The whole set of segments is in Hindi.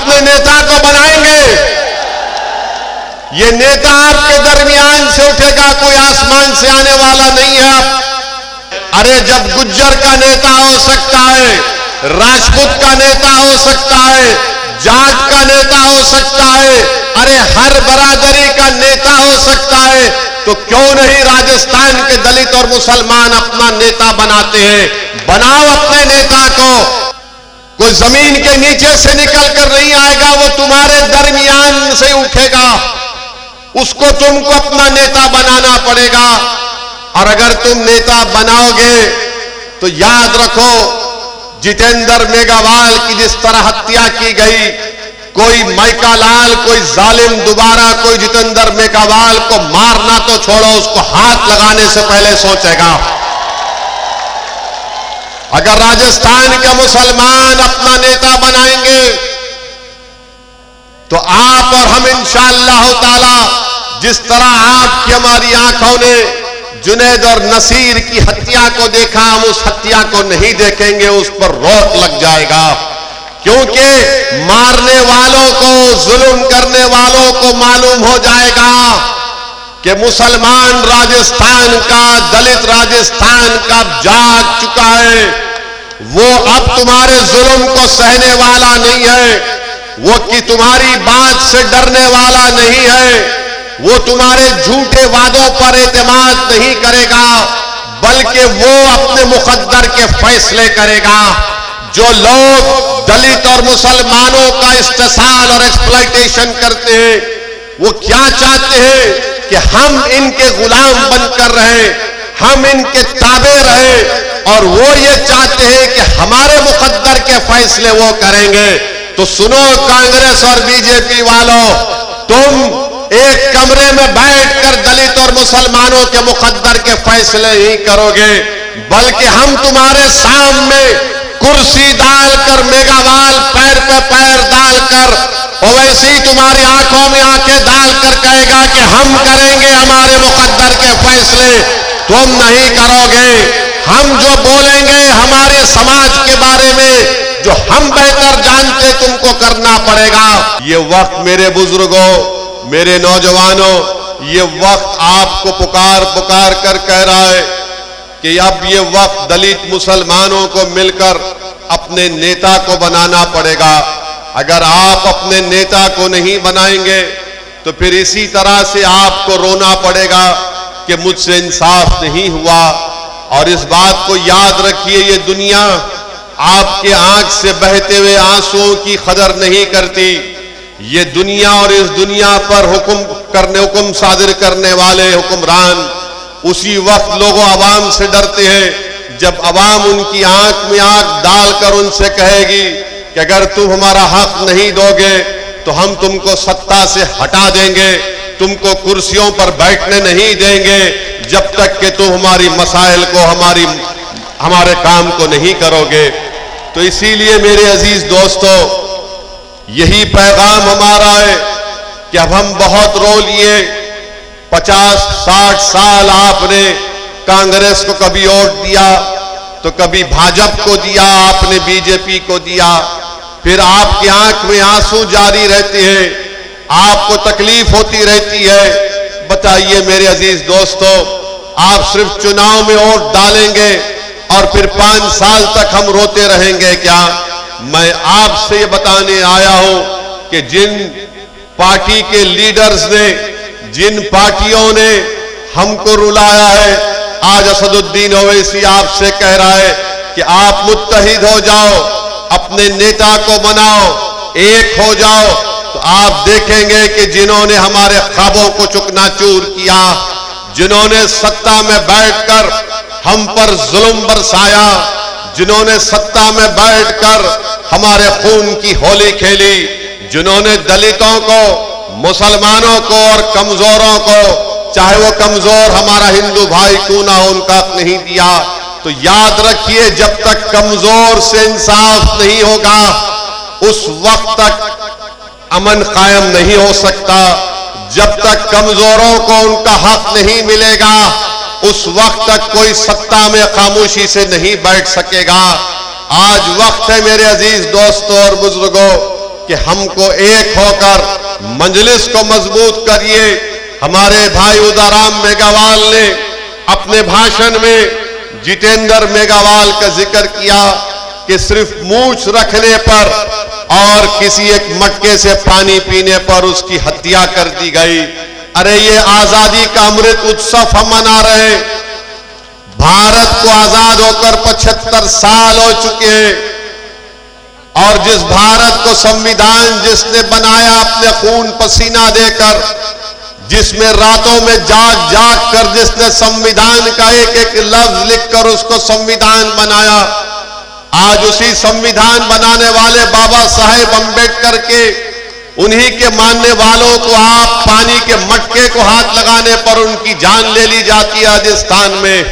अपने नेता को बनाएंगे। ये नेता आपके दरमियान से उठेगा, कोई आसमान से आने वाला नहीं है। अरे जब गुज्जर का नेता हो सकता है, राजपूत का नेता हो सकता है, जाट का नेता हो सकता है, अरे हर बरादरी का नेता हो सकता है, तो क्यों नहीं राजस्थान के दलित और मुसलमान अपना नेता बनाते हैं। बनाओ अपने नेता को। कोई जमीन के नीचे से निकल कर नहीं आएगा, वो तुम्हारे दरमियान से उठेगा, उसको तुमको अपना नेता बनाना पड़ेगा। और अगर तुम नेता बनाओगे तो याद रखो, जितेंद्र मेघवाल की जिस तरह हत्या की गई, कोई माइका लाल, कोई जालिम दोबारा कोई जितेंद्र मेघवाल को मारना तो छोड़ो, उसको हाथ लगाने से पहले सोचेगा। अगर राजस्थान के मुसलमान अपना नेता बनाएंगे तो आप और हम इंशाअल्लाह ताला, जिस तरह आपकी हमारी आंखों ने जुनैद और नसीर की हत्या को देखा, हम उस हत्या को नहीं देखेंगे, उस पर रोक लग जाएगा। क्योंकि मारने वालों को, जुल्म करने वालों को मालूम हो जाएगा कि मुसलमान राजस्थान का, दलित राजस्थान का जाग चुका है। वो अब तुम्हारे जुल्म को सहने वाला नहीं है, वो कि तुम्हारी बात से डरने वाला नहीं है, वो तुम्हारे झूठे वादों पर एतमाद नहीं करेगा, बल्कि वो अपने मुकद्दर के फैसले करेगा। जो लोग दलित और मुसलमानों का इस्तेसाल और एक्सप्लॉयटेशन करते हैं, वो क्या चाहते हैं कि हम इनके गुलाम बनकर रहे, हम इनके ताबे रहे, और वो ये चाहते हैं कि हमारे मुकद्दर के फैसले वो करेंगे। तो सुनो कांग्रेस और बीजेपी वालों, तुम एक कमरे में बैठकर दलित और मुसलमानों के मुकद्दर के फैसले नहीं करोगे, बल्कि हम तुम्हारे सामने कुर्सी डालकर, मेघवाल पैर पे पैर डालकर, और वैसे ही तुम्हारी आंखों में आंखें डालकर कहेगा कि हम करेंगे हमारे मुकद्दर के फैसले, तुम नहीं करोगे। हम जो बोलेंगे हमारे समाज के बारे में, जो हम बेहतर जानते, तुमको करना पड़ेगा। ये वक्त मेरे बुजुर्गों, मेरे नौजवानों, ये वक्त आपको पुकार पुकार कर कह रहा है कि अब ये वक्त दलित मुसलमानों को मिलकर अपने नेता को बनाना पड़ेगा। अगर आप अपने नेता को नहीं बनाएंगे तो फिर इसी तरह से आपको रोना पड़ेगा कि मुझसे इंसाफ नहीं हुआ। और इस बात को याद रखिए, ये दुनिया आपके आंख से बहते हुए आंसुओं की कदर नहीं करती। ये दुनिया और इस दुनिया पर हुक्म सादिर करने वाले हुक्मरान उसी वक्त लोगों अवाम से डरते हैं जब अवाम उनकी आंख में आंख डालकर उनसे कहेगी कि अगर तुम हमारा हक नहीं दोगे तो हम तुमको सत्ता से हटा देंगे, तुमको कुर्सियों पर बैठने नहीं देंगे जब तक कि तुम हमारी मसाइल को, हमारे काम को नहीं करोगे। तो इसीलिए मेरे अजीज दोस्तों, यही पैगाम हमारा है कि अब हम बहुत रो लिए। 50-60 साल आपने कांग्रेस को कभी वोट दिया तो कभी भाजपा को दिया, आपने बीजेपी को दिया, फिर आपकी आंख में आंसू जारी रहते हैं, आपको तकलीफ होती रहती है। बताइए मेरे अजीज दोस्तों, आप सिर्फ चुनाव में वोट डालेंगे और फिर 5 साल तक हम रोते रहेंगे क्या? मैं आपसे ये बताने आया हूं कि जिन पार्टी के लीडर्स ने, जिन पार्टियों ने हमको रुलाया है, आज असदुद्दीन ओवैसी आपसे कह रहा है कि आप मुत्तहिद हो जाओ, अपने नेता को बनाओ, एक हो जाओ, तो आप देखेंगे कि जिन्होंने हमारे ख्वाबों को चुकनाचूर किया, जिन्होंने सत्ता में बैठकर हम पर जुल्म बरसाया, जिन्होंने सत्ता में बैठकर हमारे खून की होली खेली, जिन्होंने दलितों को, मुसलमानों को और कमजोरों को, चाहे वो कमजोर हमारा हिंदू भाई क्यों ना हो, उनका हक नहीं दिया, तो याद रखिए जब तक कमजोर से इंसाफ नहीं होगा उस वक्त तक अमन कायम नहीं हो सकता। जब तक कमजोरों को उनका हक नहीं मिलेगा उस वक्त तक कोई सत्ता में खामोशी से नहीं बैठ सकेगा। आज वक्त है मेरे अजीज दोस्तों और बुजुर्गों कि हमको एक होकर मजलिस को मजबूत करिए। हमारे भाई उदाराम मेघवाल ने अपने भाषण में जितेंद्र मेघवाल का जिक्र किया कि सिर्फ मूछ रखने पर और किसी एक मटके से पानी पीने पर उसकी हत्या कर दी गई। अरे ये आजादी का अमृत उत्सव हम मना रहे हैं। भारत को आजाद होकर 75 साल हो चुके हैं और जिस भारत को संविधान जिसने बनाया अपने खून पसीना देकर, जिसमें रातों में जाग जाग कर जिसने संविधान का एक एक लफ्ज लिखकर उसको संविधान बनाया, आज उसी संविधान बनाने वाले बाबा साहेब अम्बेडकर के उन्हीं के मानने वालों को आप पानी के मटके को हाथ लगाने पर उनकी जान ले ली जाती है राजस्थान में।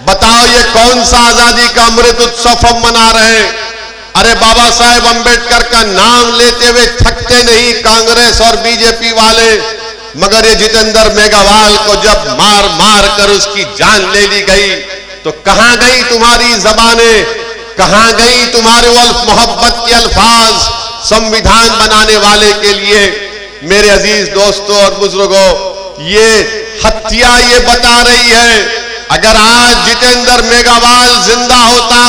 बताओ ये कौन सा आजादी का अमृत उत्सव हम मना रहे हैं? अरे बाबा साहेब अम्बेडकर का नाम लेते हुए थकते नहीं कांग्रेस और बीजेपी वाले, मगर ये जितेंद्र मेघवाल को जब मार मार कर उसकी जान ले ली गई तो कहां गई तुम्हारी जबानें, कहां गई तुम्हारे मोहब्बत के अल्फाज संविधान बनाने वाले के लिए? मेरे अजीज दोस्तों और बुजुर्गों, ये हत्या ये बता रही है अगर आज जितेंद्र मेघवाल जिंदा होता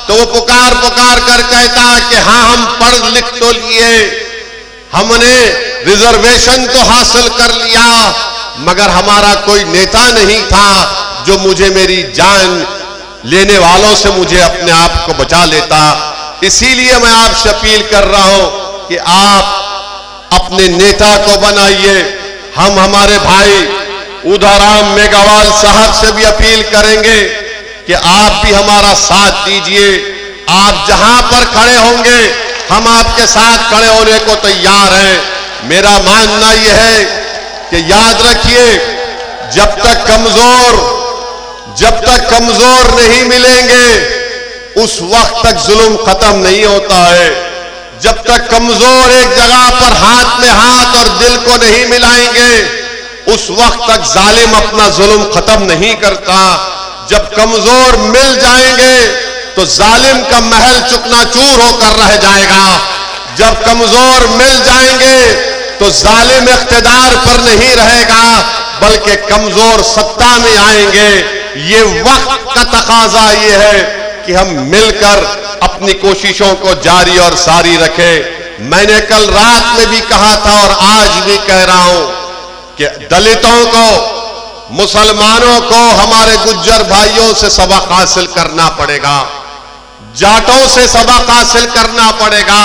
तो वो पुकार पुकार कर कहता कि हाँ हम पढ़ लिख तो लिए, हमने रिजर्वेशन तो हासिल कर लिया, मगर हमारा कोई नेता नहीं था जो मुझे मेरी जान लेने वालों से मुझे अपने आप को बचा लेता। इसीलिए मैं आपसे अपील कर रहा हूं कि आप अपने नेता को बनाइए। हम हमारे भाई उदाराम मेघवाल साहब से भी अपील करेंगे कि आप भी हमारा साथ दीजिए। आप जहां पर खड़े होंगे हम आपके साथ खड़े होने को तैयार हैं। मेरा मानना यह है कि याद रखिए, जब तक कमजोर नहीं मिलेंगे उस वक्त तक जुल्म खत्म नहीं होता है। जब तक कमजोर एक जगह पर हाथ में हाथ और दिल को नहीं मिलाएंगे उस वक्त तक जालिम अपना जुल्म खत्म नहीं करता। जब कमजोर मिल जाएंगे तो जालिम का महल चुकनाचूर होकर रह जाएगा। जब कमजोर मिल जाएंगे तो जालिम इख्तिदार पर नहीं रहेगा बल्कि कमजोर सत्ता में आएंगे। ये वक्त का तकाजा ये है कि हम मिलकर अपनी कोशिशों को जारी और सारी रखें। मैंने कल रात में भी कहा था और आज भी कह रहा हूं कि दलितों को, मुसलमानों को, हमारे गुज्जर भाइयों से सबक हासिल करना पड़ेगा, जाटों से सबक हासिल करना पड़ेगा,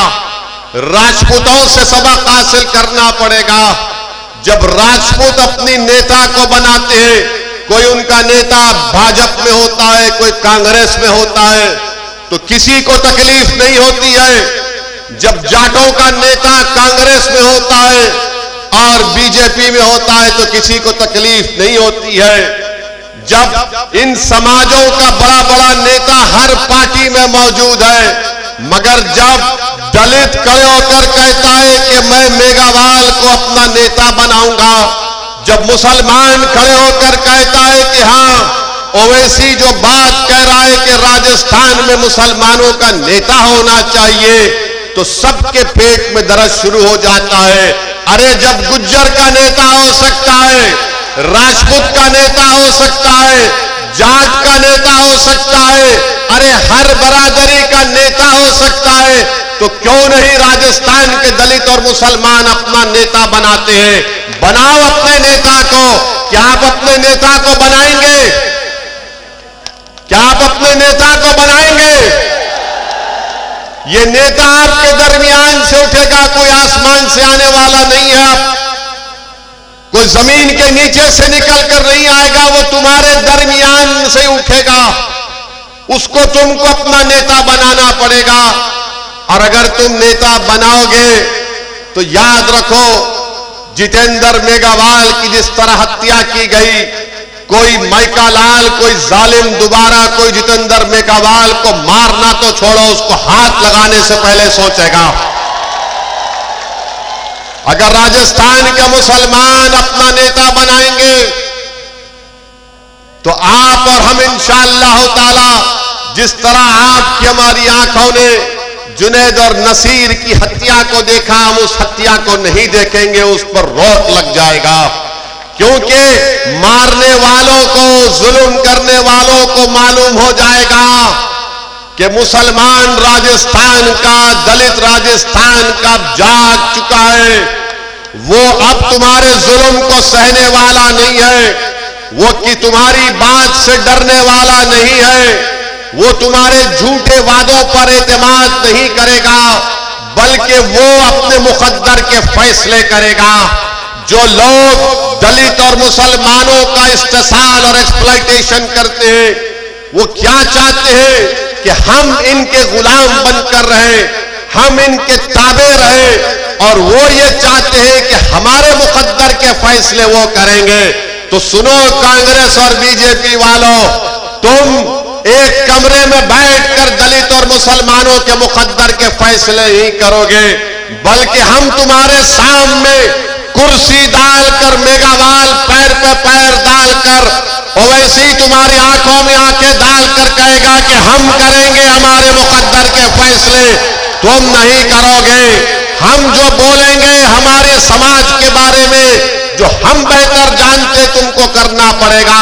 राजपूतों से सबक हासिल करना पड़ेगा। जब राजपूत अपनी नेता को बनाते हैं, कोई उनका नेता भाजपा में होता है, कोई कांग्रेस में होता है, तो किसी को तकलीफ नहीं होती है। जब जाटों का नेता कांग्रेस में होता है और बीजेपी में होता है तो किसी को तकलीफ नहीं होती है। जब इन समाजों का बड़ा बड़ा नेता हर पार्टी में मौजूद है, मगर जब दलित खड़े होकर कहता है कि मैं मेघवाल को अपना नेता बनाऊंगा, जब मुसलमान खड़े होकर कहता है कि हाँ ओवैसी जो बात कह रहा है कि राजस्थान में मुसलमानों का नेता होना चाहिए, तो सबके पेट में दर्द शुरू हो जाता है। अरे जब गुज्जर का नेता हो सकता है, राजपूत का नेता हो सकता है, जाट का नेता हो सकता है, अरे हर बरादरी का नेता हो सकता है, तो क्यों नहीं राजस्थान के दलित और मुसलमान अपना नेता बनाते हैं? बनाओ अपने नेता को। क्या आप अपने नेता को बनाएंगे? क्या आप अपने नेता को बनाएंगे? ये नेता आपके दरमियान से उठेगा, कोई आसमान से आने वाला नहीं है। कोई जमीन के नीचे से निकल कर नहीं आएगा, वो तुम्हारे दरमियान से उठेगा। उसको तुमको अपना नेता बनाना पड़ेगा। और अगर तुम नेता बनाओगे तो याद रखो, जितेंद्र मेघवाल की जिस तरह हत्या की गई, कोई माइका लाल, कोई जालिम दोबारा कोई जितेंद्र मेघवाल को मारना तो छोड़ो, उसको हाथ लगाने से पहले सोचेगा। अगर राजस्थान के मुसलमान अपना नेता बनाएंगे तो आप और हम इंशाअल्लाह ताला, जिस तरह आपकी हमारी आंखों ने जुनैद और नसीर की हत्या को देखा, हम उस हत्या को नहीं देखेंगे, उस पर रोक लग जाएगा। क्योंकि मारने वालों को, जुल्म करने वालों को मालूम हो जाएगा कि मुसलमान राजस्थान का, दलित राजस्थान का जाग चुका है। वो अब तुम्हारे जुल्म को सहने वाला नहीं है, वो कि तुम्हारी बात से डरने वाला नहीं है, वो तुम्हारे झूठे वादों पर एतमाद नहीं करेगा, बल्कि वो अपने मुकद्दर के फैसले करेगा। जो लोग दलित और मुसलमानों का इस्तेसाल और एक्सप्लॉयटेशन करते हैं, वो क्या चाहते हैं कि हम इनके गुलाम बनकर रहे, हम इनके ताबे रहे, और वो ये चाहते हैं कि हमारे मुकद्दर के फैसले वो करेंगे। तो सुनो कांग्रेस और बीजेपी वालों, तुम एक कमरे में बैठकर दलित और मुसलमानों के मुकद्दर के फैसले नहीं करोगे, बल्कि हम तुम्हारे सामने कुर्सी डालकर, मेगावाल पैर पे पैर डालकर, और वैसे ही तुम्हारी आंखों में आंखें डालकर कहेगा कि हम करेंगे हमारे मुकद्दर के फैसले, तुम नहीं करोगे। हम जो बोलेंगे हमारे समाज के बारे में, जो हम बेहतर जानते, तुमको करना पड़ेगा।